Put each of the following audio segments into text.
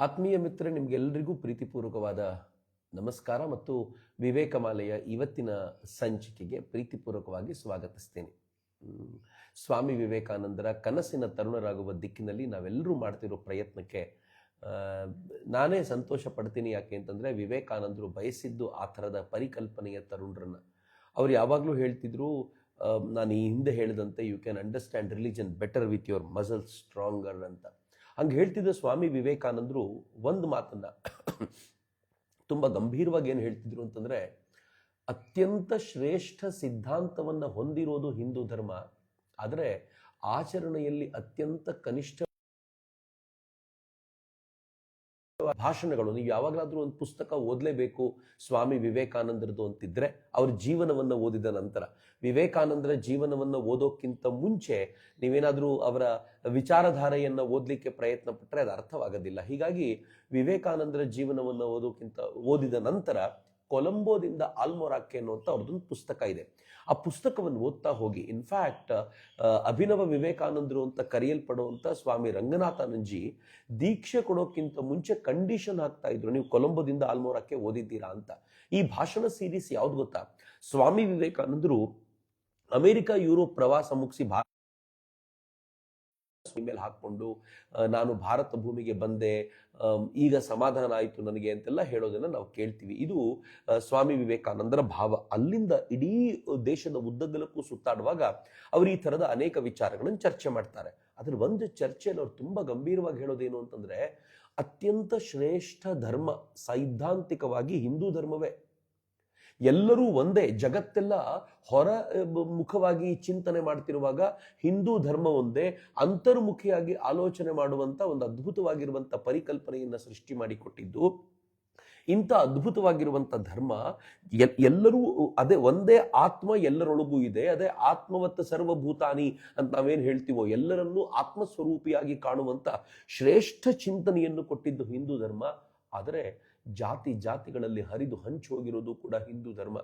ಆತ್ಮೀಯ ಮಿತ್ರ, ನಿಮಗೆಲ್ಲರಿಗೂ ಪ್ರೀತಿಪೂರ್ವಕವಾದ ನಮಸ್ಕಾರ ಮತ್ತು ವಿವೇಕಮಾಲೆಯ ಇವತ್ತಿನ ಸಂಚಿಕೆಗೆ ಪ್ರೀತಿಪೂರ್ವಕವಾಗಿ ಸ್ವಾಗತಿಸ್ತೇನೆ. ಸ್ವಾಮಿ ವಿವೇಕಾನಂದರ ಕನಸಿನ ತರುಣರಾಗುವ ದಿಕ್ಕಿನಲ್ಲಿ ನಾವೆಲ್ಲರೂ ಮಾಡ್ತಿರೋ ಪ್ರಯತ್ನಕ್ಕೆ ನಾನೇ ಸಂತೋಷ ಪಡ್ತೀನಿ. ಯಾಕೆ ಅಂತಂದರೆ, ವಿವೇಕಾನಂದರು ಬಯಸಿದ್ದು ಆ ಥರದ ಪರಿಕಲ್ಪನೆಯ ತರುಣರನ್ನು. ಅವ್ರು ಯಾವಾಗಲೂ ಹೇಳ್ತಿದ್ರು, ನಾನು ಈ ಹಿಂದೆ ಹೇಳಿದಂತೆ, you can understand religion better with your muscles stronger ಅಂತ. ಹಂಗೆ ಹೇಳ್ತಿದ್ದ ಸ್ವಾಮಿ ವಿವೇಕಾನಂದರು ಒಂದು ಮಾತನ್ನ ತುಂಬ ಗಂಭೀರವಾಗಿ ಏನು ಹೇಳ್ತಿದ್ರು ಅಂತಂದರೆ, ಅತ್ಯಂತ ಶ್ರೇಷ್ಠ ಸಿದ್ಧಾಂತವನ್ನು ಹೊಂದಿರೋದು ಹಿಂದೂ ಧರ್ಮ, ಆದರೆ ಆಚರಣೆಯಲ್ಲಿ ಅತ್ಯಂತ ಕನಿಷ್ಠ ಭಾಷಣಗಳು. ನೀವು ಯಾವಾಗಲಾದ್ರೂ ಒಂದು ಪುಸ್ತಕ ಓದಲೇಬೇಕು ಸ್ವಾಮಿ ವಿವೇಕಾನಂದರದು ಅಂತಿದ್ರೆ ಅವ್ರ ಜೀವನವನ್ನು ಓದಿದ ನಂತರ. ವಿವೇಕಾನಂದರ ಜೀವನವನ್ನು ಓದೋಕ್ಕಿಂತ ಮುಂಚೆ ನೀವೇನಾದರೂ ಅವರ ವಿಚಾರಧಾರೆಯನ್ನು ಓದಲಿಕ್ಕೆ ಪ್ರಯತ್ನ ಪಟ್ಟರೆ ಅದು ಅರ್ಥವಾಗೋದಿಲ್ಲ. ಹೀಗಾಗಿ ವಿವೇಕಾನಂದರ ಜೀವನವನ್ನು ಓದಿದ ನಂತರ ಕೊಲಂಬೋದಿಂದ ಆಲ್ಮೊರಾಕ್ಕೆ ಅನ್ನುವಂಥ ಅವ್ರದ್ದೊಂದು ಪುಸ್ತಕ ಇದೆ. ಆ ಪುಸ್ತಕವನ್ನು ಓದ್ತಾ ಹೋಗಿ, ಇನ್ಫ್ಯಾಕ್ಟ್ ಅಭಿನವ ವಿವೇಕಾನಂದರು ಅಂತ ಕರೆಯಲ್ಪಡುವಂಥ ಸ್ವಾಮಿ ರಂಗನಾಥಾನಂಜಿ ದೀಕ್ಷೆ ಕೊಡೋಕ್ಕಿಂತ ಮುಂಚೆ ಕಂಡೀಷನ್ ಹಾಕ್ತಾ ಇದ್ರು, ನೀವು ಕೊಲಂಬೋದಿಂದ ಆಲ್ಮೊರಾಕ್ಕೆ ಓದಿದ್ದೀರಾ ಅಂತ. ಈ ಭಾಷಣ ಸೀರೀಸ್ ಯಾವ್ದು ಗೊತ್ತಾ? ಸ್ವಾಮಿ ವಿವೇಕಾನಂದರು ಅಮೆರಿಕ ಯುರೋಪ್ ಪ್ರವಾಸ ಮುಗಿಸಿ ಮೇಲೆ ಹಾಕೊಂಡು ನಾನು ಭಾರತ ಭೂಮಿಗೆ ಬಂದೆ, ಈಗ ಸಮಾಧಾನ ಆಯಿತು ನನಗೆ ಅಂತೆಲ್ಲ ಹೇಳೋದನ್ನ ನಾವು ಕೇಳ್ತೀವಿ. ಇದು ಸ್ವಾಮಿ ವಿವೇಕಾನಂದರ ಭಾವ. ಅಲ್ಲಿಂದ ಇಡೀ ದೇಶದ ಉದ್ದಗಲಕ್ಕೂ ಸುತ್ತಾಡುವಾಗ ಅವರು ಈ ಥರದ ಅನೇಕ ವಿಚಾರಗಳನ್ನು ಚರ್ಚೆ ಮಾಡ್ತಾರೆ. ಅದ್ರ ಒಂದು ಚರ್ಚೆಯಲ್ಲಿ ಅವ್ರು ತುಂಬ ಗಂಭೀರವಾಗಿ ಹೇಳೋದೇನು ಅಂತಂದ್ರೆ, ಅತ್ಯಂತ ಶ್ರೇಷ್ಠ ಧರ್ಮ ಸೈದ್ಧಾಂತಿಕವಾಗಿ ಹಿಂದೂ ಧರ್ಮವೇ. ಎಲ್ಲರೂ ಒಂದೇ, ಜಗತ್ತೆಲ್ಲ ಹೊರ ಮುಖವಾಗಿ ಚಿಂತನೆ ಮಾಡ್ತಿರುವಾಗ ಹಿಂದೂ ಧರ್ಮ ಒಂದೇ, ಅಂತರ್ಮುಖಿಯಾಗಿ ಆಲೋಚನೆ ಮಾಡುವಂತ ಒಂದು ಅದ್ಭುತವಾಗಿರುವಂತ ಪರಿಕಲ್ಪನೆಯನ್ನ ಸೃಷ್ಟಿ ಮಾಡಿಕೊಟ್ಟಿದ್ದು. ಇಂಥ ಅದ್ಭುತವಾಗಿರುವಂತ ಧರ್ಮ ಎಲ್ಲರೂ ಅದೇ ಒಂದೇ ಆತ್ಮ ಎಲ್ಲರೊಳಗೂ ಇದೆ. ಅದೇ ಆತ್ಮವತ್ತ ಸರ್ವಭೂತಾನಿ ಅಂತ ನಾವೇನು ಹೇಳ್ತೀವೋ, ಎಲ್ಲರನ್ನೂ ಆತ್ಮಸ್ವರೂಪಿಯಾಗಿ ಕಾಣುವಂತ ಶ್ರೇಷ್ಠ ಚಿಂತನೆಯನ್ನು ಕೊಟ್ಟಿದ್ದು ಹಿಂದೂ ಧರ್ಮ. ಆದರೆ ಜಾತಿಗಳಲ್ಲಿ ಹರಿದು ಹಂಚಿ ಹೋಗಿರೋದು ಕೂಡ ಹಿಂದೂ ಧರ್ಮ.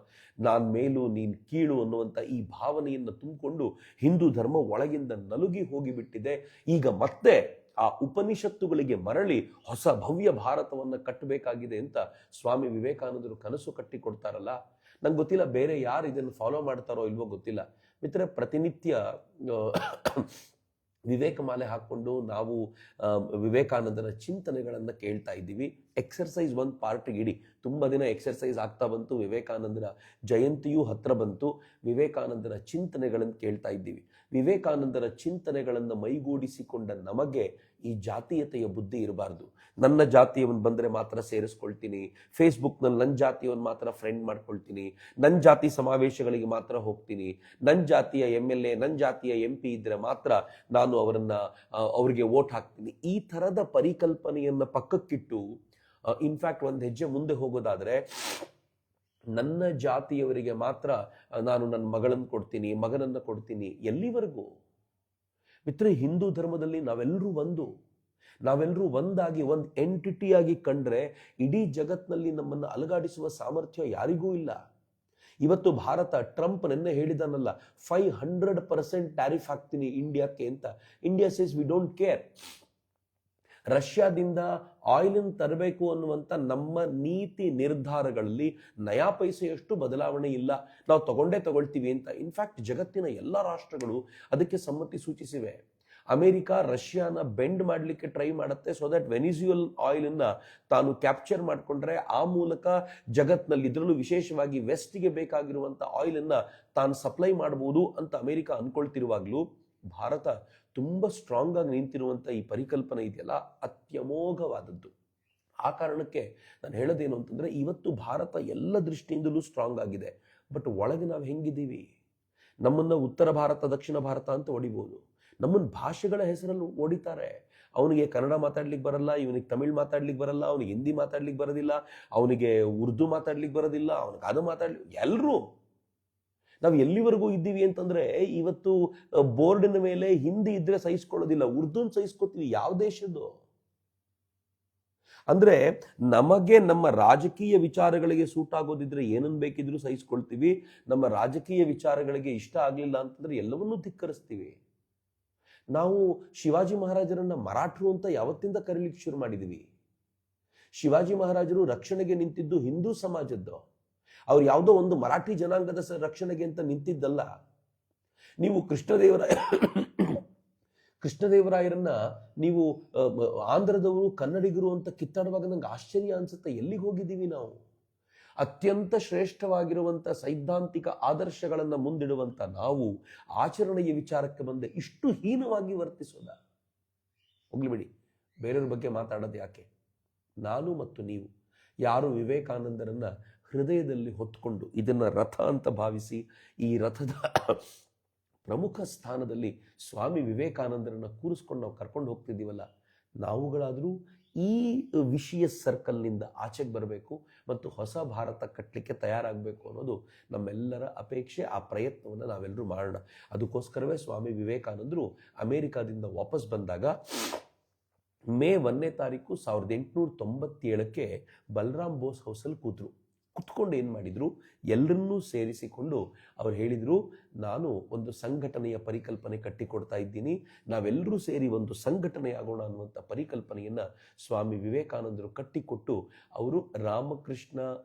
ನಾನ್ ಮೇಲು ನೀನ್ ಕೀಳು ಅನ್ನುವಂಥ ಈ ಭಾವನೆಯನ್ನು ತುಂಬಿಕೊಂಡು ಹಿಂದೂ ಧರ್ಮ ಒಳಗಿಂದ ನಲುಗಿ ಹೋಗಿಬಿಟ್ಟಿದೆ. ಈಗ ಮತ್ತೆ ಆ ಉಪನಿಷತ್ತುಗಳಿಗೆ ಮರಳಿ ಹೊಸ ಭವ್ಯ ಭಾರತವನ್ನು ಕಟ್ಟಬೇಕಾಗಿದೆ ಅಂತ ಸ್ವಾಮಿ ವಿವೇಕಾನಂದರು ಕನಸು ಕಟ್ಟಿಕೊಡ್ತಾರಲ್ಲ. ನಂಗೆ ಗೊತ್ತಿಲ್ಲ ಬೇರೆ ಯಾರು ಇದನ್ನು ಫಾಲೋ ಮಾಡ್ತಾರೋ ಇಲ್ವೋ ಗೊತ್ತಿಲ್ಲ. ಮಿತ್ರ, ಪ್ರತಿನಿತ್ಯ ವಿವೇಕಮಾಲೆ ಹಾಕೊಂಡು ನಾವು ವಿವೇಕಾನಂದರ ಚಿಂತನೆಗಳನ್ನು ಕೇಳ್ತಾ ಇದ್ದೀವಿ. ಎಕ್ಸರ್ಸೈಸ್ ಒಂದು ಪಾರ್ಟಿಗೆ ಇಡಿ. ತುಂಬ ದಿನ ಎಕ್ಸರ್ಸೈಸ್ ಆಗ್ತಾ ಬಂತು, ವಿವೇಕಾನಂದರ ಜಯಂತಿಯೂ ಹತ್ರ ಬಂತು. ವಿವೇಕಾನಂದರ ಚಿಂತನೆಗಳನ್ನು ಕೇಳ್ತಾ ಇದ್ದೀವಿ. ವಿವೇಕಾನಂದರ ಚಿಂತನೆಗಳನ್ನು ಮೈಗೂಡಿಸಿಕೊಂಡ ನಮಗೆ ಈ ಜಾತೀಯತೆಯ ಬುದ್ಧಿ ಇರಬಾರ್ದು. ನನ್ನ ಜಾತಿಯವನು ಬಂದರೆ ಮಾತ್ರ ಸೇರಿಸ್ಕೊಳ್ತೀನಿ, ಫೇಸ್ಬುಕ್ನಲ್ಲಿ ನನ್ನ ಜಾತಿಯವನು ಮಾತ್ರ ಫ್ರೆಂಡ್ ಮಾಡ್ಕೊಳ್ತೀನಿ, ನನ್ನ ಜಾತಿ ಸಮಾವೇಶಗಳಿಗೆ ಮಾತ್ರ ಹೋಗ್ತೀನಿ, ನನ್ನ ಜಾತಿಯ MLA ನನ್ನ ಜಾತಿಯ MP ಇದ್ರೆ ಮಾತ್ರ ನಾನು ಅವರಿಗೆ ವೋಟ್ ಹಾಕ್ತೀನಿ. ಈ ಥರದ ಪರಿಕಲ್ಪನೆಯನ್ನ ಪಕ್ಕಕ್ಕಿಟ್ಟು ಇನ್ಫ್ಯಾಕ್ಟ್ ಒಂದು ಹೆಜ್ಜೆ ಮುಂದೆ ಹೋಗೋದಾದ್ರೆ, ನನ್ನ ಜಾತಿಯವರಿಗೆ ಮಾತ್ರ ನಾನು ನನ್ನ ಮಗನನ್ನ ಕೊಡ್ತೀನಿ. ಎಲ್ಲಿವರೆಗೂ ಮಿತ್ರ? ಹಿಂದೂ ಧರ್ಮದಲ್ಲಿ ನಾವೆಲ್ಲರೂ ಒಂದಾಗಿ ಒಂದು ಎಂಟಿಟಿಯಾಗಿ ಕಂಡ್ರೆ ಇಡೀ ಜಗತ್ನಲ್ಲಿ ನಮ್ಮನ್ನು ಅಲುಗಾಡಿಸುವ ಸಾಮರ್ಥ್ಯ ಯಾರಿಗೂ ಇಲ್ಲ. ಇವತ್ತು ಭಾರತ, ಟ್ರಂಪ್ ನೆನ್ನೆ ಹೇಳಿದಾನಲ್ಲ, 500% ಟ್ಯಾರಿಫ್ ಹಾಕ್ತೀನಿ ಇಂಡಿಯಾಕ್ಕೆ ಅಂತ. India says we don't care. ರಷ್ಯಾದಿಂದ ಆಯಿಲ್ ತರಬೇಕು ಅನ್ನುವಂಥ ನಮ್ಮ ನೀತಿ ನಿರ್ಧಾರಗಳಲ್ಲಿ ನಯಾ ಪೈಸೆಯಷ್ಟು ಬದಲಾವಣೆ ಇಲ್ಲ, ನಾವು ತಗೊಳ್ತೀವಿ ಅಂತ. ಇನ್ಫ್ಯಾಕ್ಟ್ ಜಗತ್ತಿನ ಎಲ್ಲ ರಾಷ್ಟ್ರಗಳು ಅದಕ್ಕೆ ಸಮ್ಮತಿ ಸೂಚಿಸಿವೆ. ಅಮೆರಿಕ ರಷ್ಯಾನ ಬೆಂಡ್ ಮಾಡಲಿಕ್ಕೆ ಟ್ರೈ ಮಾಡುತ್ತೆ, ಸೊ ದಟ್ ವೆನಿಜುಯಲ್ ಆಯಿಲನ್ನು ತಾನು ಕ್ಯಾಪ್ಚರ್ ಮಾಡಿಕೊಂಡ್ರೆ ಆ ಮೂಲಕ ಜಗತ್ನಲ್ಲಿ, ಇದರಲ್ಲೂ ವಿಶೇಷವಾಗಿ ವೆಸ್ಟ್ಗೆ ಬೇಕಾಗಿರುವಂಥ ಆಯಿಲನ್ನು ತಾನು ಸಪ್ಲೈ ಮಾಡಬಹುದು ಅಂತ ಅಮೆರಿಕ ಅನ್ಕೊಳ್ತಿರುವಾಗಲೂ ಭಾರತ ತುಂಬ ಸ್ಟ್ರಾಂಗ್ ಆಗಿ ನಿಂತಿರುವಂಥ ಈ ಪರಿಕಲ್ಪನೆ ಇದೆಯಲ್ಲ, ಅತ್ಯಮೋಘವಾದದ್ದು. ಆ ಕಾರಣಕ್ಕೆ ನಾನು ಹೇಳೋದೇನು ಅಂತಂದ್ರೆ, ಇವತ್ತು ಭಾರತ ಎಲ್ಲ ದೃಷ್ಟಿಯಿಂದಲೂ ಸ್ಟ್ರಾಂಗ್ ಆಗಿದೆ. ಬಟ್ ಒಳಗೆ ನಾವು ಹೆಂಗಿದ್ದೀವಿ? ನಮ್ಮನ್ನ ಉತ್ತರ ಭಾರತ, ದಕ್ಷಿಣ ಭಾರತ ಅಂತ ಹೊಡಿಬೋದು. ನಮ್ಮನ್ನ ಭಾಷೆಗಳ ಹೆಸರಲ್ಲಿ ಹೊಡಿತಾರೆ. ಅವನಿಗೆ ಕನ್ನಡ ಮಾತಾಡ್ಲಿಕ್ಕೆ ಬರಲ್ಲ, ಇವನಿಗೆ ತಮಿಳ್ ಮಾತಾಡ್ಲಿಕ್ಕೆ ಬರಲ್ಲ, ಅವನಿಗೆ ಹಿಂದಿ ಮಾತಾಡ್ಲಿಕ್ಕೆ ಬರೋದಿಲ್ಲ, ಅವನಿಗೆ ಉರ್ದು ಮಾತಾಡ್ಲಿಕ್ಕೆ ಬರೋದಿಲ್ಲ, ಅವನಿಗೆ ಅದು ಎಲ್ಲರೂ. ನಾವು ಎಲ್ಲಿವರೆಗೂ ಇದ್ದೀವಿ ಅಂತಂದ್ರೆ, ಇವತ್ತು ಬೋರ್ಡಿನ ಮೇಲೆ ಹಿಂದಿ ಇದ್ರೆ ಸಹಿಸ್ಕೊಳ್ಳೋದಿಲ್ಲ, ಉರ್ದುನ್ ಸಹಿಸ್ಕೊತೀವಿ. ಯಾವ ದೇಶದ್ದು? ಅಂದ್ರೆ ನಮಗೆ ನಮ್ಮ ರಾಜಕೀಯ ವಿಚಾರಗಳಿಗೆ ಸೂಟ್ ಆಗೋದಿದ್ರೆ ಏನನ್ ಬೇಕಿದ್ರು ಸಹಿಸ್ಕೊಳ್ತೀವಿ. ನಮ್ಮ ರಾಜಕೀಯ ವಿಚಾರಗಳಿಗೆ ಇಷ್ಟ ಆಗ್ಲಿಲ್ಲ ಅಂತಂದ್ರೆ ಎಲ್ಲವನ್ನೂ ಧಿಕ್ಕರಿಸ್ತೀವಿ. ನಾವು ಶಿವಾಜಿ ಮಹಾರಾಜರನ್ನ ಮರಾಠರು ಅಂತ ಯಾವತ್ತಿಂದ ಕರೀಲಿಕ್ಕೆ ಶುರು ಮಾಡಿದೀವಿ? ಶಿವಾಜಿ ಮಹಾರಾಜರು ರಕ್ಷಣೆಗೆ ನಿಂತಿದ್ದು ಹಿಂದೂ ಸಮಾಜದ್ದು, ಅವ್ರು ಯಾವುದೋ ಒಂದು ಮರಾಠಿ ಜನಾಂಗದ ರಕ್ಷಣೆಗೆ ಅಂತ ನಿಂತಿದ್ದಲ್ಲ. ನೀವು ಕೃಷ್ಣದೇವರಾಯರನ್ನ ನೀವು ಆಂಧ್ರದವರು ಕನ್ನಡಿಗರು ಅಂತ ಕಿತ್ತಾಡುವಾಗ ನಂಗೆ ಆಶ್ಚರ್ಯ ಅನ್ಸುತ್ತೆ. ಎಲ್ಲಿಗೆ ಹೋಗಿದ್ದೀವಿ ನಾವು? ಅತ್ಯಂತ ಶ್ರೇಷ್ಠವಾಗಿರುವಂಥ ಸೈದ್ಧಾಂತಿಕ ಆದರ್ಶಗಳನ್ನು ಮುಂದಿಡುವಂಥ ನಾವು ಆಚರಣೆಯ ವಿಚಾರಕ್ಕೆ ಬಂದ ಇಷ್ಟು ಹೀನವಾಗಿ ವರ್ತಿಸೋದ? ಹೋಗ್ಲಿಬಿಡಿ, ಬೇರೆಯವ್ರ ಬಗ್ಗೆ ಮಾತಾಡೋದು ಯಾಕೆ? ನಾನು ಮತ್ತು ನೀವು ಯಾರು ವಿವೇಕಾನಂದರನ್ನ ಹೃದಯದಲ್ಲಿ ಹೊತ್ಕೊಂಡು ಇದನ್ನ ರಥ ಅಂತ ಭಾವಿಸಿ ಈ ರಥದ ಪ್ರಮುಖ ಸ್ಥಾನದಲ್ಲಿ ಸ್ವಾಮಿ ವಿವೇಕಾನಂದರನ್ನ ಕೂರಿಸ್ಕೊಂಡು ನಾವು ಕರ್ಕೊಂಡು ಹೋಗ್ತಿದ್ದೀವಲ್ಲ, ನಾವುಗಳಾದರೂ ಈ ವಿಷಯ ಸರ್ಕಲ್ನಿಂದ ಆಚೆಗೆ ಬರಬೇಕು ಮತ್ತು ಹೊಸ ಭಾರತ ಕಟ್ಟಲಿಕ್ಕೆ ತಯಾರಾಗಬೇಕು ಅನ್ನೋದು ನಮ್ಮೆಲ್ಲರ ಅಪೇಕ್ಷೆ. ಆ ಪ್ರಯತ್ನವನ್ನು ನಾವೆಲ್ಲರೂ ಮಾಡೋಣ. ಅದಕ್ಕೋಸ್ಕರವೇ ಸ್ವಾಮಿ ವಿವೇಕಾನಂದರು ಅಮೆರಿಕಾದಿಂದ ವಾಪಸ್ ಬಂದಾಗ ಮೇ 1ನೇ ತಾರೀಕು 1897ಕ್ಕೆ ಬಲರಾಮ್ ಬೋಸ್ ಹೌಸಲ್ಲಿ ಕುತ್ಕೊಂಡು ಏನು ಮಾಡಿದ್ರು, ಎಲ್ಲರನ್ನೂ ಸೇರಿಸಿಕೊಂಡು ಅವ್ರು ಹೇಳಿದ್ರು, ನಾನು ಒಂದು ಸಂಘಟನೆಯ ಪರಿಕಲ್ಪನೆ ಕಟ್ಟಿಕೊಡ್ತಾ ಇದ್ದೀನಿ, ನಾವೆಲ್ಲರೂ ಸೇರಿ ಒಂದು ಸಂಘಟನೆ ಆಗೋಣ ಅನ್ನುವಂಥ ಪರಿಕಲ್ಪನೆಯನ್ನ ಸ್ವಾಮಿ ವಿವೇಕಾನಂದರು ಕಟ್ಟಿಕೊಟ್ಟು ಅವರು ರಾಮಕೃಷ್ಣ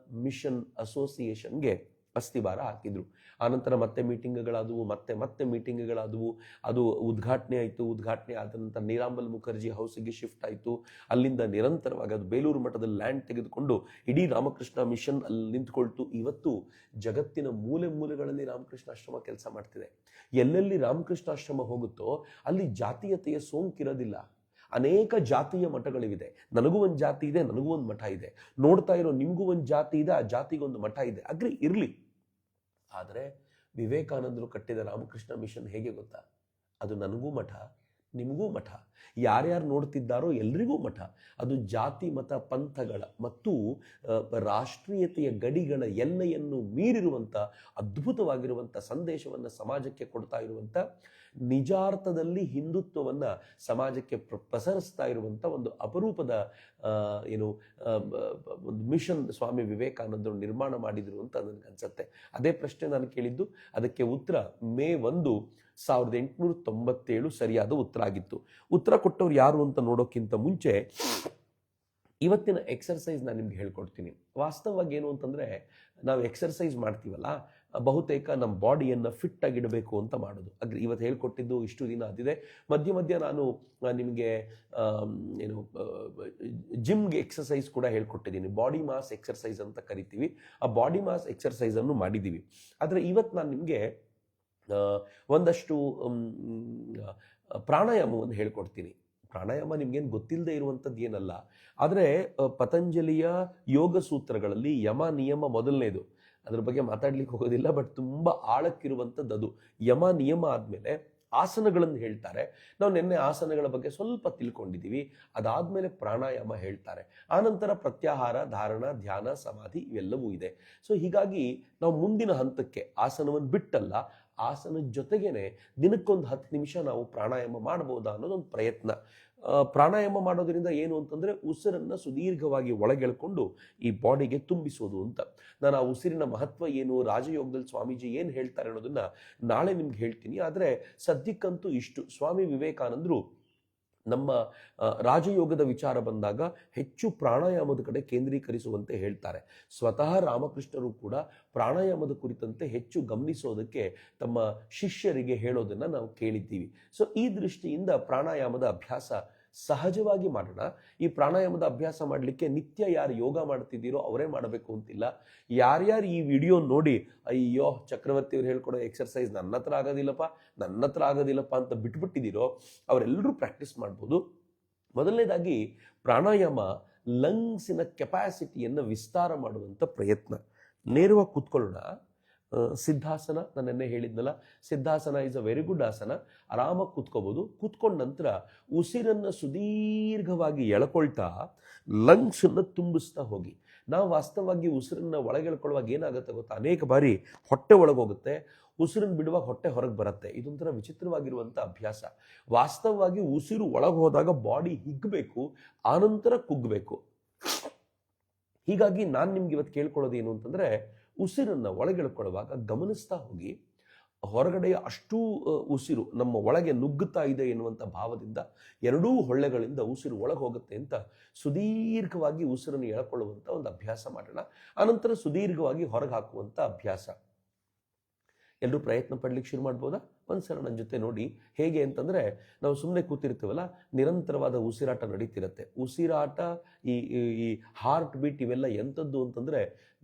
ಮಿಷನ್ ಅಸೋಸಿಯೇಷನ್ಗೆ ಅಸ್ಥಿವಾರ ಹಾಕಿದ್ರು. ಆನಂತರ ಮತ್ತೆ ಮೀಟಿಂಗ್ಗಳಾದವು, ಮತ್ತೆ ಮೀಟಿಂಗ್ಗಳಾದವು. ಅದು ಉದ್ಘಾಟನೆ ಆಯಿತು. ಉದ್ಘಾಟನೆ ಆದ ನಂತರ ನೀರಾಂಬಲ್ ಮುಖರ್ಜಿ ಹೌಸ್ಗೆ ಶಿಫ್ಟ್ ಆಯಿತು. ಅಲ್ಲಿಂದ ನಿರಂತರವಾಗಿ ಅದು ಬೇಲೂರು ಮಠದಲ್ಲಿ ಲ್ಯಾಂಡ್ ತೆಗೆದುಕೊಂಡು ಇಡೀ ರಾಮಕೃಷ್ಣ ಮಿಷನ್ ಅಲ್ಲಿ ನಿಂತ್ಕೊಳ್ತು. ಇವತ್ತು ಜಗತ್ತಿನ ಮೂಲೆ ಮೂಲೆಗಳಲ್ಲಿ ರಾಮಕೃಷ್ಣಾಶ್ರಮ ಕೆಲಸ ಮಾಡ್ತಿದೆ. ಎಲ್ಲೆಲ್ಲಿ ರಾಮಕೃಷ್ಣಾಶ್ರಮ ಹೋಗುತ್ತೋ ಅಲ್ಲಿ ಜಾತೀಯತೆಯ ಸೋಂಕಿರೋದಿಲ್ಲ. ಅನೇಕ ಜಾತಿಯ ಮಠಗಳಿವೆ. ನನಗೂ ಒಂದು ಜಾತಿ ಇದೆ, ನನಗೂ ಒಂದು ಮಠ ಇದೆ. ನೋಡ್ತಾ ಇರೋ ನಿಮಗೂ ಒಂದು ಜಾತಿ ಇದೆ, ಆ ಜಾತಿಗೊಂದು ಮಠ ಇದೆ. ಅಗ್ರಿ ಇರಲಿ. ಆದರೆ ವಿವೇಕಾನಂದರು ಕಟ್ಟಿದ ರಾಮಕೃಷ್ಣ ಮಿಷನ್ ಹೇಗೆ ಗೊತ್ತಾ? ಅದು ನನಗೂ ಮಠ, ನಿಮಗೂ ಮಠ, ಯಾರ್ಯಾರು ನೋಡ್ತಿದ್ದಾರೋ ಎಲ್ರಿಗೂ ಮಠ. ಅದು ಜಾತಿ ಮತ ಪಂಥಗಳ ಮತ್ತು ರಾಷ್ಟ್ರೀಯತೆಯ ಗಡಿಗಳ ಎಲ್ಲೆಯನ್ನು ಮೀರಿರುವಂಥ ಅದ್ಭುತವಾಗಿರುವಂಥ ಸಂದೇಶವನ್ನು ಸಮಾಜಕ್ಕೆ ಕೊಡ್ತಾ ಇರುವಂಥ, ನಿಜಾರ್ಥದಲ್ಲಿ ಹಿಂದುತ್ವವನ್ನ ಸಮಾಜಕ್ಕೆ ಪ್ರಸರಿಸ್ತಾ ಇರುವಂಥ ಒಂದು ಅಪರೂಪದ ಒಂದು ಮಿಷನ್ ಸ್ವಾಮಿ ವಿವೇಕಾನಂದರು ನಿರ್ಮಾಣ ಮಾಡಿದ್ರು ಅಂತ ನನಗೆ ಅನ್ಸುತ್ತೆ. ಅದೇ ಪ್ರಶ್ನೆ ನಾನು ಕೇಳಿದ್ದು, ಅದಕ್ಕೆ ಉತ್ತರ ಮೇ 1, 1897 ಸರಿಯಾದ ಉತ್ತರ ಆಗಿತ್ತು. ಉತ್ತರ ಕೊಟ್ಟವ್ರು ಯಾರು ಅಂತ ನೋಡೋಕ್ಕಿಂತ ಮುಂಚೆ ಇವತ್ತಿನ ಎಕ್ಸರ್ಸೈಸ್ ನಾನು ನಿಮ್ಗೆ ಹೇಳ್ಕೊಡ್ತೀನಿ. ವಾಸ್ತವವಾಗಿ ಏನು ಅಂತಂದ್ರೆ, ನಾವು ಎಕ್ಸರ್ಸೈಸ್ ಮಾಡ್ತೀವಲ್ಲ, ಬಹುತೇಕ ನಮ್ಮ ಬಾಡಿಯನ್ನು ಫಿಟ್ ಆಗಿಡಬೇಕು ಅಂತ ಮಾಡೋದು. ಇವತ್ತು ಹೇಳ್ಕೊಟ್ಟಿದ್ದು ಇಷ್ಟು ದಿನ ಅದಿದೆ. ಮಧ್ಯ ನಾನು ನಿಮಗೆ ಜಿಮ್ಗೆ ಎಕ್ಸರ್ಸೈಸ್ ಕೂಡ ಹೇಳ್ಕೊಟ್ಟಿದ್ದೀನಿ. ಬಾಡಿ ಮಾಸ್ ಎಕ್ಸರ್ಸೈಸ್ ಅಂತ ಕರಿತೀವಿ. ಆ ಬಾಡಿ ಮಾಸ್ ಎಕ್ಸರ್ಸೈಸ್ ಅನ್ನು ಮಾಡಿದ್ದೀವಿ. ಆದರೆ ಇವತ್ತು ನಾನು ನಿಮಗೆ ಒಂದಷ್ಟು ಪ್ರಾಣಾಯಾಮವನ್ನು ಹೇಳ್ಕೊಡ್ತೀನಿ. ಪ್ರಾಣಾಯಾಮ ನಿಮ್ಗೇನು ಗೊತ್ತಿಲ್ಲದೆ ಇರುವಂಥದ್ದು ಏನಲ್ಲ. ಆದರೆ ಪತಂಜಲಿಯ ಯೋಗ ಸೂತ್ರಗಳಲ್ಲಿ ಯಮ ನಿಯಮ ಮೊದಲನೇದು. ಅದ್ರ ಬಗ್ಗೆ ಮಾತಾಡ್ಲಿಕ್ಕೆ ಹೋಗೋದಿಲ್ಲ, ಬಟ್ ತುಂಬ ಆಳಕ್ಕಿರುವಂಥದ್ದು ಅದು. ಯಮ ನಿಯಮ ಆದಮೇಲೆ ಆಸನಗಳನ್ನು ಹೇಳ್ತಾರೆ. ನಾವು ನಿನ್ನೆ ಆಸನಗಳ ಬಗ್ಗೆ ಸ್ವಲ್ಪ ತಿಳ್ಕೊಂಡಿದ್ದೀವಿ. ಅದಾದಮೇಲೆ ಪ್ರಾಣಾಯಾಮ ಹೇಳ್ತಾರೆ. ಆನಂತರ ಪ್ರತ್ಯಾಹಾರ, ಧಾರಣ, ಧ್ಯಾನ, ಸಮಾಧಿ ಇವೆಲ್ಲವೂ ಇದೆ. ಸೊ ಹೀಗಾಗಿ ನಾವು ಮುಂದಿನ ಹಂತಕ್ಕೆ ಆಸನವನ್ನು ಬಿಟ್ಟಲ್ಲ, ಆಸನದ ಜೊತೆಗೇನೆ ದಿನಕ್ಕೊಂದು 10 ನಿಮಿಷ ನಾವು ಪ್ರಾಣಾಯಾಮ ಮಾಡಬಹುದಾ ಅನ್ನೋದೊಂದು ಪ್ರಯತ್ನ. ಪ್ರಾಣಾಯಾಮ ಮಾಡೋದ್ರಿಂದ ಏನು ಅಂತಂದ್ರೆ, ಉಸಿರನ್ನ ಸುದೀರ್ಘವಾಗಿ ಒಳಗೆಳ್ಕೊಂಡು ಈ ಬಾಡಿಗೆ ತುಂಬಿಸೋದು ಅಂತ. ನಾನು ಆ ಉಸಿರಿನ ಮಹತ್ವ ಏನು, ರಾಜಯೋಗದಲ್ಲಿ ಸ್ವಾಮೀಜಿ ಏನು ಹೇಳ್ತಾರೆ ಅನ್ನೋದನ್ನ ನಾಳೆ ನಿಮ್ಗೆ ಹೇಳ್ತೀನಿ. ಆದರೆ ಸದ್ಯಕ್ಕಂತೂ ಇಷ್ಟು. ಸ್ವಾಮಿ ವಿವೇಕಾನಂದರು ನಮ್ಮ ರಾಜಯೋಗದ ವಿಚಾರ ಬಂದಾಗ ಹೆಚ್ಚು ಪ್ರಾಣಾಯಾಮದ ಕಡೆ ಕೇಂದ್ರೀಕರಿಸುವಂತೆ ಹೇಳ್ತಾರೆ. ಸ್ವತಃ ರಾಮಕೃಷ್ಣರು ಕೂಡ ಪ್ರಾಣಾಯಾಮದ ಕುರಿತಂತೆ ಹೆಚ್ಚು ಗಮನಿಸೋದಕ್ಕೆ ತಮ್ಮ ಶಿಷ್ಯರಿಗೆ ಹೇಳೋದನ್ನ ನಾವು ಕೇಳಿದ್ದೀವಿ. ಸೊ ಈ ದೃಷ್ಟಿಯಿಂದ ಪ್ರಾಣಾಯಾಮದ ಅಭ್ಯಾಸ ಸಹಜವಾಗಿ ಮಾಡೋಣ. ಈ ಪ್ರಾಣಾಯಾಮದ ಅಭ್ಯಾಸ ಮಾಡಲಿಕ್ಕೆ ನಿತ್ಯ ಯಾರು ಯೋಗ ಮಾಡ್ತಿದ್ದೀರೋ ಅವರೇ ಮಾಡಬೇಕು ಅಂತಿಲ್ಲ. ಯಾರ್ಯಾರು ಈ ವಿಡಿಯೋ ನೋಡಿ ಅಯ್ಯೋ ಚಕ್ರವರ್ತಿ ಅವ್ರು ಹೇಳ್ಕೊಡೋ ಎಕ್ಸರ್ಸೈಸ್ ನನ್ನ ಹತ್ರ ಆಗೋದಿಲ್ಲಪ್ಪ ಅಂತ ಬಿಟ್ಬಿಟ್ಟಿದ್ದೀರೋ ಅವರೆಲ್ಲರೂ ಪ್ರಾಕ್ಟೀಸ್ ಮಾಡ್ಬೋದು. ಮೊದಲನೇದಾಗಿ ಪ್ರಾಣಾಯಾಮ ಲಂಗ್ಸಿನ ಕೆಪಾಸಿಟಿಯನ್ನು ವಿಸ್ತಾರ ಮಾಡುವಂಥ ಪ್ರಯತ್ನ. ನೇರವಾಗಿ ಕೂತ್ಕೊಳ್ಳೋಣ. ಸಿದ್ಧಾಸನ, ನಾನು ನೆನ್ನೆ ಹೇಳಿದ್ನಲ್ಲ, siddhasana is a very good ಆಸನ. ಆರಾಮಾಗಿ ಕೂತ್ಕೋಬಹುದು. ಕೂತ್ಕೊಂಡ ನಂತರ ಉಸಿರನ್ನು ಸುದೀರ್ಘವಾಗಿ ಎಳ್ಕೊಳ್ತಾ ಲಂಗ್ಸನ್ನು ತುಂಬಿಸ್ತಾ ಹೋಗಿ. ನಾವು ವಾಸ್ತವವಾಗಿ ಉಸಿರನ್ನ ಒಳಗೆಳ್ಕೊಳ್ಳುವಾಗ ಏನಾಗುತ್ತೆ ಗೊತ್ತಾ, ಅನೇಕ ಬಾರಿ ಹೊಟ್ಟೆ ಒಳಗೋಗುತ್ತೆ, ಉಸಿರನ್ನು ಬಿಡುವಾಗ ಹೊಟ್ಟೆ ಹೊರಗೆ ಬರುತ್ತೆ. ಇದೊಂಥರ ವಿಚಿತ್ರವಾಗಿರುವಂಥ ಅಭ್ಯಾಸ. ವಾಸ್ತವವಾಗಿ ಉಸಿರು ಒಳಗೆ ಹೋದಾಗ ಬಾಡಿ ಹಿಗ್ಗಬೇಕು, ಆನಂತರ ಕುಗ್ಗಬೇಕು. ಹೀಗಾಗಿ ನಾನು ನಿಮ್ಗೆ ಇವತ್ತು ಕೇಳ್ಕೊಳ್ಳೋದು ಏನು ಅಂತಂದ್ರೆ, ಉಸಿರನ್ನ ಒಳಗೆಳ್ಕೊಳ್ಳುವಾಗ ಗಮನಿಸ್ತಾ ಹೋಗಿ. ಹೊರಗಡೆಯ ಅಷ್ಟೂ ಉಸಿರು ನಮ್ಮ ಒಳಗೆ ನುಗ್ಗುತ್ತಾ ಇದೆ ಎನ್ನುವಂಥ ಭಾವದಿಂದ ಎರಡೂ ಹೊಳ್ಳೆಗಳಿಂದ ಉಸಿರು ಒಳಗೆ ಹೋಗುತ್ತೆ ಅಂತ ಸುದೀರ್ಘವಾಗಿ ಉಸಿರನ್ನು ಎಳ್ಕೊಳ್ಳುವಂಥ ಒಂದು ಅಭ್ಯಾಸ ಮಾಡೋಣ. ಆನಂತರ ಸುದೀರ್ಘವಾಗಿ ಹೊರಗೆ ಹಾಕುವಂಥ ಅಭ್ಯಾಸ. ಎಲ್ಲರೂ ಪ್ರಯತ್ನ ಪಡ್ಲಿಕ್ಕೆ ಶುರು ಮಾಡ್ಬೋದಾ? ಒಂದ್ಸಲ ನನ್ನ ಜೊತೆ ನೋಡಿ. ಹೇಗೆ ಅಂತಂದ್ರೆ, ನಾವು ಸುಮ್ಮನೆ ಕೂತಿರ್ತೀವಲ್ಲ, ನಿರಂತರವಾದ ಉಸಿರಾಟ ನಡೀತಿರತ್ತೆ. ಉಸಿರಾಟ, ಈ ಈ ಹಾರ್ಟ್ ಬೀಟ್ ಇವೆಲ್ಲ ಎಂಥದ್ದು ಅಂತಂದ್ರೆ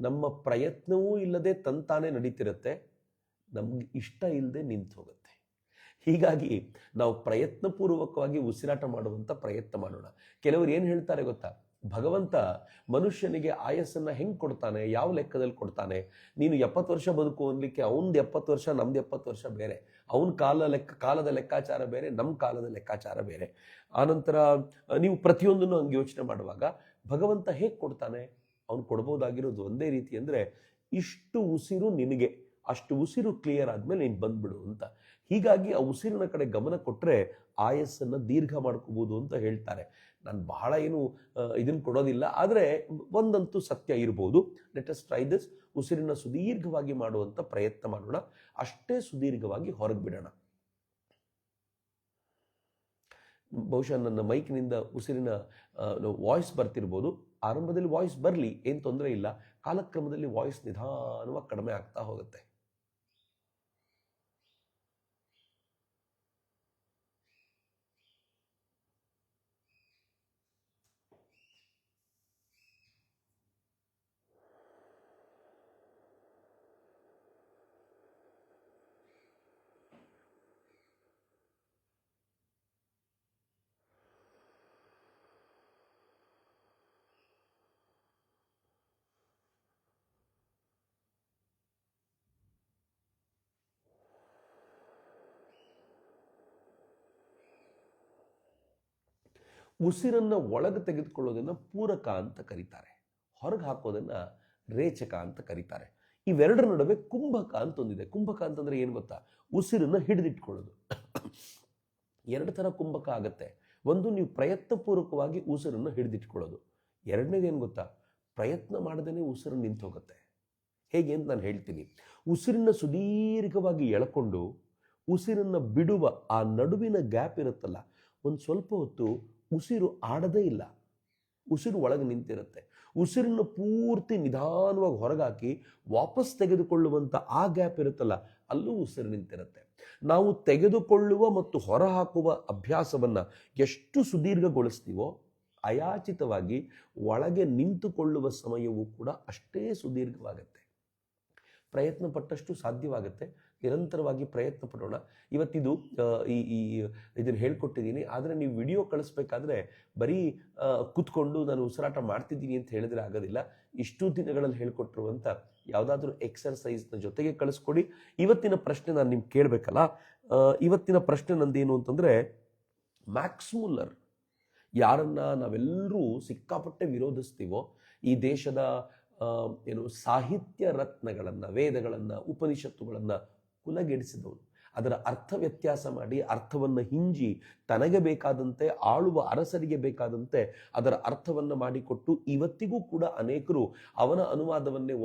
ನಮ್ಮ ಪ್ರಯತ್ನವೂ ಇಲ್ಲದೆ ತಂತಾನೆ ನಡೀತಿರತ್ತೆ, ನಮ್ಗೆ ಇಷ್ಟ ಇಲ್ಲದೆ ನಿಂತು ಹೋಗುತ್ತೆ. ಹೀಗಾಗಿ ನಾವು ಪ್ರಯತ್ನಪೂರ್ವಕವಾಗಿ ಉಸಿರಾಟ ಮಾಡುವಂಥ ಪ್ರಯತ್ನ ಮಾಡೋಣ. ಕೆಲವರು ಏನು ಹೇಳ್ತಾರೆ ಗೊತ್ತಾ? ಭಗವಂತ ಮನುಷ್ಯನಿಗೆ ಆಯಸ್ಸನ್ನ ಹೆಂಗೆ ಕೊಡ್ತಾನೆ, ಯಾವ ಲೆಕ್ಕದಲ್ಲಿ ಕೊಡ್ತಾನೆ? ನೀನು 70 ವರ್ಷ ಬದುಕು ಅನ್ಲಿಕ್ಕೆ ಅವನದು 70 ವರ್ಷ, ನಮ್ದು 70 ವರ್ಷ ಬೇರೆ. ಅವನ ಕಾಲದ ಲೆಕ್ಕಾಚಾರ ಬೇರೆ, ನಮ್ಮ ಕಾಲದ ಲೆಕ್ಕಾಚಾರ ಬೇರೆ. ಆನಂತರ ನೀವು ಪ್ರತಿಯೊಂದನ್ನು ಹಂಗೆ ಯೋಚನೆ ಮಾಡುವಾಗ ಭಗವಂತ ಹೇಗೆ ಕೊಡ್ತಾನೆ? ಅವನು ಕೊಡ್ಬೋದಾಗಿರೋದು ಒಂದೇ ರೀತಿ ಅಂದರೆ, ಇಷ್ಟು ಉಸಿರು ನಿನಗೆ, ಅಷ್ಟು ಉಸಿರು ಕ್ಲಿಯರ್ ಆದ್ಮೇಲೆ ನೀನು ಬಂದ್ಬಿಡು ಅಂತ. ಹೀಗಾಗಿ ಆ ಉಸಿರಿನ ಕಡೆ ಗಮನ ಕೊಟ್ಟರೆ ಆಯಸ್ಸನ್ನು ದೀರ್ಘ ಮಾಡ್ಕೋಬಹುದು ಅಂತ ಹೇಳ್ತಾರೆ. ನಾನು ಬಹಳ ಏನು ಇದನ್ನು ಕೊಡೋದಿಲ್ಲ, ಆದರೆ ಒಂದಂತೂ ಸತ್ಯ ಇರ್ಬೋದು. Let us try this. ಉಸಿರಿನ ಸುದೀರ್ಘವಾಗಿ ಮಾಡುವಂಥ ಪ್ರಯತ್ನ ಮಾಡೋಣ. ಅಷ್ಟೇ ಸುದೀರ್ಘವಾಗಿ ಹೊರಗೆ ಬಿಡೋಣ. ಬಹುಶಃ ನನ್ನ ಮೈಕ್ನಿಂದ ಉಸಿರಿನ ವಾಯ್ಸ್ ಬರ್ತಿರ್ಬೋದು. ಆರಂಭದಲ್ಲಿ ವಾಯ್ಸ್ ಬರಲಿ, ಏನು ತೊಂದರೆ ಇಲ್ಲ. ಕಾಲಕ್ರಮದಲ್ಲಿ ವಾಯ್ಸ್ ನಿಧಾನವಾಗಿ ಕಡಿಮೆ ಆಗ್ತಾ ಹೋಗುತ್ತೆ. ಉಸಿರನ್ನ ಒಳಗೆ ತೆಗೆದುಕೊಳ್ಳೋದನ್ನ ಪೂರಕ ಅಂತ ಕರೀತಾರೆ, ಹೊರಗೆ ಹಾಕೋದನ್ನ ರೇಚಕ ಅಂತ ಕರೀತಾರೆ. ಇವೆರಡರ ನಡುವೆ ಕುಂಭಕ ಅಂತ ಒಂದಿದೆ. ಕುಂಭಕ ಅಂತಂದ್ರೆ ಏನು ಗೊತ್ತಾ? ಉಸಿರನ್ನ ಹಿಡಿದಿಟ್ಕೊಳ್ಳೋದು. ಎರಡು ಥರ ಕುಂಭಕ ಆಗತ್ತೆ. ಒಂದು, ನೀವು ಪ್ರಯತ್ನಪೂರ್ವಕವಾಗಿ ಉಸಿರನ್ನು ಹಿಡಿದಿಟ್ಕೊಳ್ಳೋದು. ಎರಡನೇದೇನು ಗೊತ್ತಾ? ಪ್ರಯತ್ನ ಮಾಡದೇನೆ ಉಸಿರು ನಿಂತು ಹೋಗುತ್ತೆ. ಹೇಗೆ ಅಂತ ನಾನು ಹೇಳ್ತೀನಿ. ಉಸಿರನ್ನ ಸುದೀರ್ಘವಾಗಿ ಎಳ್ಕೊಂಡು ಉಸಿರನ್ನ ಬಿಡುವ ಆ ನಡುವಿನ ಗ್ಯಾಪ್ ಇರುತ್ತಲ್ಲ, ಒಂದು ಸ್ವಲ್ಪ ಹೊತ್ತು ಉಸಿರು ಆಡದೇ ಇಲ್ಲ, ಉಸಿರು ಒಳಗೆ ನಿಂತಿರುತ್ತೆ. ಉಸಿರನ್ನು ಪೂರ್ತಿ ನಿಧಾನವಾಗಿ ಹೊರಗಾಕಿ ವಾಪಸ್ ತೆಗೆದುಕೊಳ್ಳುವಂಥ ಆ ಗ್ಯಾಪ್ ಇರುತ್ತಲ್ಲ, ಅಲ್ಲೂ ಉಸಿರು ನಿಂತಿರುತ್ತೆ. ನಾವು ತೆಗೆದುಕೊಳ್ಳುವ ಮತ್ತು ಹೊರಹಾಕುವ ಅಭ್ಯಾಸವನ್ನ ಎಷ್ಟು ಸುದೀರ್ಘಗೊಳಿಸ್ತೀವೋ, ಅಯಾಚಿತವಾಗಿ ಒಳಗೆ ನಿಂತುಕೊಳ್ಳುವ ಸಮಯವೂ ಕೂಡ ಅಷ್ಟೇ ಸುದೀರ್ಘವಾಗುತ್ತೆ. ಪ್ರಯತ್ನ ಪಟ್ಟಷ್ಟು ಸಾಧ್ಯವಾಗುತ್ತೆ. ನಿರಂತರವಾಗಿ ಪ್ರಯತ್ನ ಪಡೋಣ. ಇವತ್ತಿದು ಇದನ್ನು ಹೇಳ್ಕೊಟ್ಟಿದ್ದೀನಿ. ಆದರೆ ನೀವು ವಿಡಿಯೋ ಕಳಿಸ್ಬೇಕಾದ್ರೆ ಬರೀ ಕೂತ್ಕೊಂಡು ನಾನು ಉಸಿರಾಟ ಮಾಡ್ತಿದ್ದೀನಿ ಅಂತ ಹೇಳಿದ್ರೆ ಆಗೋದಿಲ್ಲ. ಇಷ್ಟು ದಿನಗಳಲ್ಲಿ ಹೇಳ್ಕೊಟ್ಟಿರುವಂಥ ಯಾವುದಾದ್ರೂ ಎಕ್ಸರ್ಸೈಸ್ನ ಜೊತೆಗೆ ಕಳಿಸ್ಕೊಡಿ. ಇವತ್ತಿನ ಪ್ರಶ್ನೆ ನಾನು ನಿಮ್ಗೆ ಕೇಳಬೇಕಲ್ಲ. ಇವತ್ತಿನ ಪ್ರಶ್ನೆ ನಂದೇನು ಅಂತಂದರೆ, ಮ್ಯಾಕ್ಸ್ ಮುಲ್ಲರ್ ಯಾರನ್ನ ನಾವೆಲ್ಲರೂ ಸಿಕ್ಕಾಪಟ್ಟೆ ವಿರೋಧಿಸ್ತೀವೋ, ಈ ದೇಶದ ಸಾಹಿತ್ಯ ರತ್ನಗಳನ್ನು, ವೇದಗಳನ್ನು, ಉಪನಿಷತ್ತುಗಳನ್ನು ಕುಲಗೆಡಿಸಿದವನು, ಅದರ ಅರ್ಥ ವ್ಯತ್ಯಾಸ ಮಾಡಿ ಅರ್ಥವನ್ನು ಹಿಂಜಿ ತನಗೆ ಬೇಕಾದಂತೆ, ಆಳುವ ಅರಸರಿಗೆ ಬೇಕಾದಂತೆ ಅದರ ಅರ್ಥವನ್ನು ಮಾಡಿಕೊಟ್ಟು ಇವತ್ತಿಗೂ ಕೂಡ ಅನೇಕರು ಅವನ ಅನುವಾದವನ್ನೇ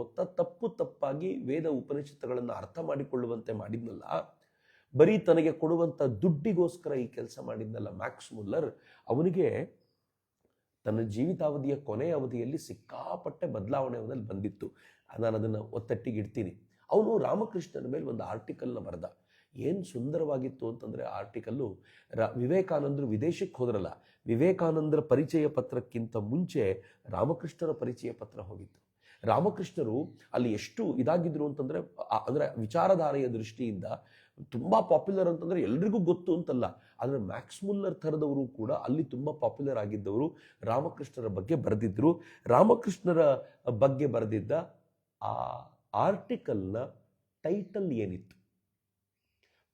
ತಪ್ಪಾಗಿ ವೇದ ಉಪನಿಷತ್ತುಗಳನ್ನು ಅರ್ಥ ಮಾಡಿಕೊಳ್ಳುವಂತೆ ಮಾಡಿದ್ನಲ್ಲ. ಬರೀ ತನಗೆ ಕೊಡುವಂಥ ದುಡ್ಡಿಗೋಸ್ಕರ ಈ ಕೆಲಸ ಮಾಡಿದ್ನಲ್ಲ ಮ್ಯಾಕ್ಸ್ ಮುಲ್ಲರ್. ಅವನಿಗೆ ತನ್ನ ಜೀವಿತಾವಧಿಯ ಕೊನೆಯ ಅವಧಿಯಲ್ಲಿ ಸಿಕ್ಕಾಪಟ್ಟೆ ಬದಲಾವಣೆಯಲ್ಲಿ ಬಂದಿತ್ತು. ನಾನು ಅದನ್ನು ಒತ್ತಟ್ಟಿಗೆ ಇಡ್ತೀನಿ. ಅವನು ರಾಮಕೃಷ್ಣನ ಮೇಲೆ ಒಂದು ಆರ್ಟಿಕಲ್ನ ಬರೆದ. ಏನು ಸುಂದರವಾಗಿತ್ತು ಅಂತಂದರೆ ಆರ್ಟಿಕಲ್ಲು, ವಿವೇಕಾನಂದರು ವಿದೇಶಕ್ಕೆ ಹೋದ್ರಲ್ಲ, ವಿವೇಕಾನಂದರ ಪರಿಚಯ ಪತ್ರಕ್ಕಿಂತ ಮುಂಚೆ ರಾಮಕೃಷ್ಣರ ಪರಿಚಯ ಪತ್ರ ಹೋಗಿತ್ತು. ರಾಮಕೃಷ್ಣರು ಅಲ್ಲಿ ಎಷ್ಟು ಇದಾಗಿದ್ರು ಅಂತಂದರೆ, ಅಂದರೆ ವಿಚಾರಧಾರೆಯ ದೃಷ್ಟಿಯಿಂದ ತುಂಬ ಪಾಪ್ಯುಲರ್ ಅಂತಂದರೆ ಎಲ್ರಿಗೂ ಗೊತ್ತು ಅಂತಲ್ಲ, ಆದರೆ ಮ್ಯಾಕ್ಸ್ ಮುಲ್ಲರ್ ಥರದವರು ಕೂಡ ಅಲ್ಲಿ ತುಂಬ ಪಾಪ್ಯುಲರ್ ಆಗಿದ್ದವರು ರಾಮಕೃಷ್ಣರ ಬಗ್ಗೆ ಬರೆದಿದ್ರು. ರಾಮಕೃಷ್ಣರ ಬಗ್ಗೆ ಬರೆದಿದ್ದ ಆ ಆರ್ಟಿಕಲ್ನ ಟೈಟಲ್ ಏನಿತ್ತು?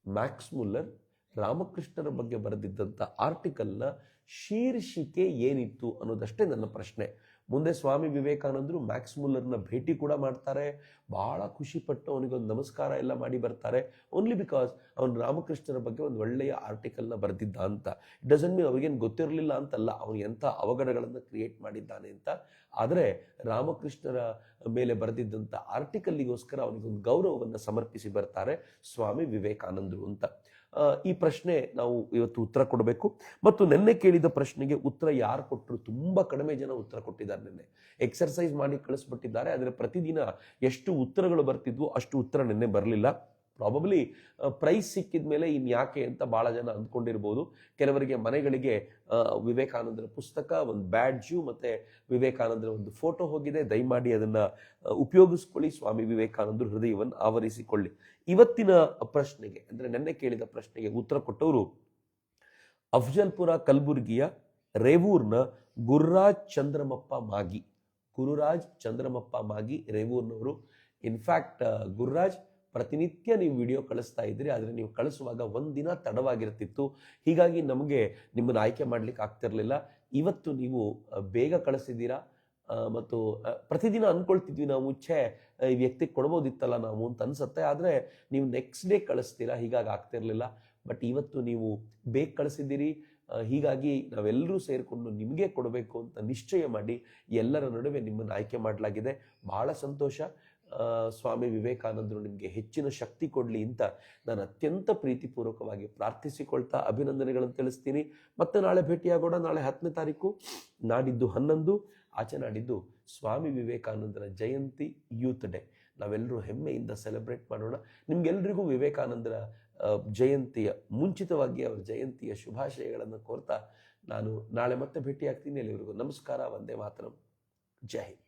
ಮ್ಯಾಕ್ಸ್ ಮುಲ್ಲರ್ ರಾಮಕೃಷ್ಣರ ಬಗ್ಗೆ ಬರೆದಿದ್ದಂಥ ಆರ್ಟಿಕಲ್ನ ಶೀರ್ಷಿಕೆ ಏನಿತ್ತು ಅನ್ನೋದಷ್ಟೇ ನನ್ನ ಪ್ರಶ್ನೆ. ಮುಂದೆ ಸ್ವಾಮಿ ವಿವೇಕಾನಂದರು ಮ್ಯಾಕ್ಸ್ ಮುಲ್ಲರ್ನ ಭೇಟಿ ಕೂಡ ಮಾಡ್ತಾರೆ, ಬಹಳ ಖುಷಿಪಟ್ಟು ಅವನಿಗೊಂದು ನಮಸ್ಕಾರ ಎಲ್ಲ ಮಾಡಿ ಬರ್ತಾರೆ, ಓನ್ಲಿ ಬಿಕಾಸ್ ಅವನು ರಾಮಕೃಷ್ಣರ ಬಗ್ಗೆ ಒಂದು ಒಳ್ಳೆಯ ಆರ್ಟಿಕಲ್ನ ಬರೆದಿದ್ದ ಅಂತ. ಇಟ್ ಡಸಂಟ್ ಮೀನ್ ಅವ್ರಿಗೇನು ಗೊತ್ತಿರಲಿಲ್ಲ ಅಂತಲ್ಲ, ಅವನು ಎಂಥ ಅವಘಡಗಳನ್ನು ಕ್ರಿಯೇಟ್ ಮಾಡಿದ್ದಾನೆ ಅಂತ. ಆದರೆ ರಾಮಕೃಷ್ಣರ ಮೇಲೆ ಬರೆದಿದ್ದಂಥ ಆರ್ಟಿಕಲ್ಗೋಸ್ಕರ ಅವನಿಗೊಂದು ಗೌರವವನ್ನು ಸಮರ್ಪಿಸಿ ಬರ್ತಾರೆ ಸ್ವಾಮಿ ವಿವೇಕಾನಂದರು ಅಂತ. ಈ ಪ್ರಶ್ನೆ ನಾವು ಇವತ್ತು ಉತ್ತರ ಕೊಡಬೇಕು. ಮತ್ತು ನಿನ್ನೆ ಕೇಳಿದ ಪ್ರಶ್ನೆಗೆ ಉತ್ತರ ಯಾರು ಕೊಟ್ಟರು? ತುಂಬ ಕಡಿಮೆ ಜನ ಉತ್ತರ ಕೊಟ್ಟಿದ್ದಾರೆ. ನಿನ್ನೆ ಎಕ್ಸರ್ಸೈಸ್ ಮಾಡಿ ಕಳಿಸ್ಬಿಟ್ಟಿದ್ದಾರೆ, ಆದರೆ ಪ್ರತಿದಿನ ಎಷ್ಟು ಉತ್ತರಗಳು ಬರ್ತಿದ್ವು ಅಷ್ಟು ಉತ್ತರ ನಿನ್ನೆ ಬರಲಿಲ್ಲ. ಪ್ರಾಬಬ್ಲಿ ಪ್ರೈಸ್ ಸಿಕ್ಕಿದ ಮೇಲೆ ಇನ್ಯಾಕೆ ಅಂತ ಭಾಳ ಜನ ಅಂದ್ಕೊಂಡಿರ್ಬೋದು. ಕೆಲವರಿಗೆ ಮನೆಗಳಿಗೆ ವಿವೇಕಾನಂದರ ಪುಸ್ತಕ, ಒಂದು ಬ್ಯಾಡ್ಜು ಮತ್ತು ವಿವೇಕಾನಂದರ ಒಂದು ಫೋಟೋ ಹೋಗಿದೆ. ದಯಮಾಡಿ ಅದನ್ನು ಉಪಯೋಗಿಸ್ಕೊಳ್ಳಿ. ಸ್ವಾಮಿ ವಿವೇಕಾನಂದರು ಹೃದಯವನ್ನು ಆವರಿಸಿಕೊಳ್ಳಿ. ಇವತ್ತಿನ ಪ್ರಶ್ನೆಗೆ ಅಂದರೆ ನೆನ್ನೆ ಕೇಳಿದ ಪ್ರಶ್ನೆಗೆ ಉತ್ತರ ಕೊಟ್ಟವರು ಅಫ್ಜಲ್ಪುರ ಕಲಬುರ್ಗಿಯ ರೇವೂರ್ನ ಗುರುರಾಜ್ ಚಂದ್ರಮಪ್ಪ ಮಾಗಿ ರೇವೂರ್ನವರು. ಇನ್ಫ್ಯಾಕ್ಟ್ ಗುರುರಾಜ್, ಪ್ರತಿನಿತ್ಯ ನೀವು ವಿಡಿಯೋ ಕಳಿಸ್ತಾ ಇದ್ರಿ, ಆದರೆ ನೀವು ಕಳಿಸುವಾಗ ಒಂದಿನ ತಡವಾಗಿರ್ತಿತ್ತು, ಹೀಗಾಗಿ ನಮಗೆ ನಿಮ್ಮನ್ನು ಆಯ್ಕೆ ಮಾಡ್ಲಿಕ್ಕೆ ಆಗ್ತಿರ್ಲಿಲ್ಲ. ಇವತ್ತು ನೀವು ಬೇಗ ಕಳಿಸಿದ್ದೀರಾ. ಮತ್ತು ಪ್ರತಿದಿನ ಅಂದ್ಕೊಳ್ತಿದ್ವಿ ನಾವು, ಈ ವ್ಯಕ್ತಿಗೆ ಕೊಡ್ಬೋದಿತ್ತಲ್ಲ ನಾವು ಅಂತ ಅನ್ಸುತ್ತೆ, ಆದರೆ ನೀವು ನೆಕ್ಸ್ಟ್ ಡೇ ಕಳಿಸ್ತೀರಾ, ಹೀಗಾಗಿ ಆಗ್ತಿರ್ಲಿಲ್ಲ. ಬಟ್ ಇವತ್ತು ನೀವು ಬೇಗ ಕಳಿಸಿದ್ದೀರಿ, ಹೀಗಾಗಿ ನಾವೆಲ್ಲರೂ ಸೇರಿಕೊಂಡು ನಿಮಗೆ ಕೊಡಬೇಕು ಅಂತ ನಿಶ್ಚಯ ಮಾಡಿ ಎಲ್ಲರ ನಡುವೆ ನಿಮ್ಮನ್ನು ಆಯ್ಕೆ ಮಾಡಲಾಗಿದೆ. ಬಹಳ ಸಂತೋಷ. ಸ್ವಾಮಿ ವಿವೇಕಾನಂದರು ನಿಮಗೆ ಹೆಚ್ಚಿನ ಶಕ್ತಿ ಕೊಡಲಿ ಅಂತ ನಾನು ಅತ್ಯಂತ ಪ್ರೀತಿಪೂರ್ವಕವಾಗಿ ಪ್ರಾರ್ಥಿಸಿಕೊಳ್ತಾ ಅಭಿನಂದನೆಗಳನ್ನು ತಿಳಿಸ್ತೀನಿ. ಮತ್ತೆ ನಾಳೆ ಭೇಟಿಯಾಗೋಣ. ನಾಳೆ 10ನೇ ತಾರೀಕು, ನಾಡಿದ್ದು 11, ಆಚೆ ನಾಡಿದ್ದು ಸ್ವಾಮಿ ವಿವೇಕಾನಂದರ ಜಯಂತಿ, ಯೂತ್ ಡೇ. ನಾವೆಲ್ಲರೂ ಹೆಮ್ಮೆಯಿಂದ ಸೆಲೆಬ್ರೇಟ್ ಮಾಡೋಣ. ನಿಮ್ಗೆಲ್ರಿಗೂ ವಿವೇಕಾನಂದರ ಜಯಂತಿಯ ಮುಂಚಿತವಾಗಿ ಅವರ ಜಯಂತಿಯ ಶುಭಾಶಯಗಳನ್ನು ಕೋರ್ತಾ ನಾನು ನಾಳೆ ಮತ್ತೆ ಭೇಟಿಯಾಗ್ತೀನಿ. ಎಲ್ಲರಿಗೂ ನಮಸ್ಕಾರ. ವಂದೇ ಮಾತರಂ. ಜೈ ಹಿಂದ್.